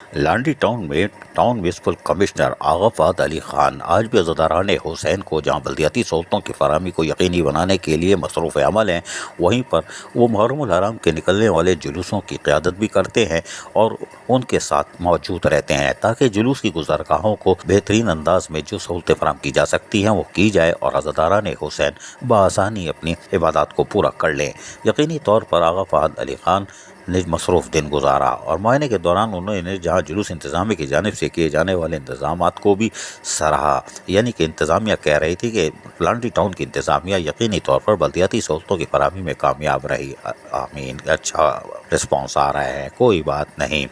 Landhi town میں town municipal commissioner آغا فہد علی خان آج بھی عزاداران حسین کو جہاں بلدیاتی سہولتوں کی فراہمی کو یقینی بنانے کے لیے مصروف عمل ہیں، وہیں پر وہ محرم الحرام کے نکلنے والے جلوسوں کی قیادت بھی کرتے ہیں اور ان کے ساتھ موجود رہتے ہیں تاکہ جلوس کی گزرگاہوں کو بہترین انداز میں جو سہولتیں فراہم کی جا سکتی ہیں وہ کی جائے اور عزاداران حسین بآسانی اپنی عبادات کو پورا کر لیں۔ یقینی طور پر آغا فہد علی خان نے مصروف دن گزارا اور معائنے کے دوران انہوں نے جہاں جلوس انتظامیہ کی جانب سے کیے جانے والے انتظامات کو بھی سراہا، یعنی کہ انتظامیہ کہہ رہی تھی کہ لانڈی ٹاؤن کی انتظامیہ یقینی طور پر بلدیاتی سہولتوں کی فراہمی میں کامیاب رہی۔ آمین، اچھا رسپانس آ رہا ہے، کوئی بات نہیں۔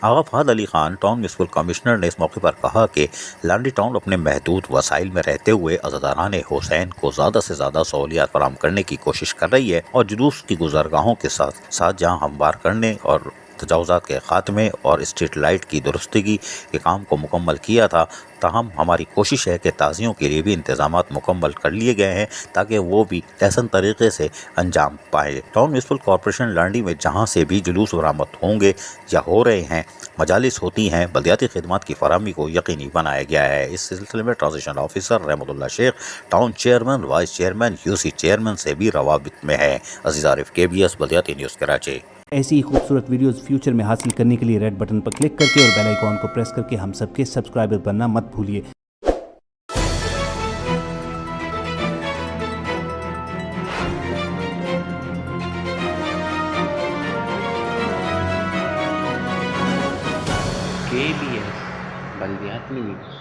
آغا Fahad Ali Khan town municipal commissioner نے اس موقع پر کہا کہ لانڈی ٹاؤن اپنے محدود وسائل میں رہتے ہوئے عزاداران حسین کو زیادہ سے زیادہ سہولیات فراہم کرنے کی کوشش کر رہی ہے اور جلوس کی گزرگاہوں کے ساتھ ساتھ جہاں ہموار کرنے اور تجاوزات کے خاتمے اور اسٹریٹ لائٹ کی درستگی کے کام کو مکمل کیا تھا، تاہم ہماری کوشش ہے کہ تعزیوں کے لیے بھی انتظامات مکمل کر لیے گئے ہیں تاکہ وہ بھی احسن طریقے سے انجام پائیں۔ ٹاؤن میونسپل کارپوریشن لانڈی میں جہاں سے بھی جلوس برآمد ہوں گے یا ہو رہے ہیں، مجالس ہوتی ہیں، بلدیاتی خدمات کی فراہمی کو یقینی بنایا گیا ہے۔ اس سلسلے میں ٹرانزیشن آفیسر رحمت اللہ شیخ town chairman, vice chairman, UC chairman سے بھی روابط میں ہے۔ عزیز عارف، KBS بلدیاتی نیوز کراچی۔ ایسی ہی خوبصورت ویڈیوز فیوچر میں حاصل کرنے کے لیے ریڈ بٹن پر کلک کر کے اور بیل آئیکن کو پریس کر کے ہم سب کے سبسکرائبر بننا مت بھولیے۔ KBS بلدیاتی نیوز۔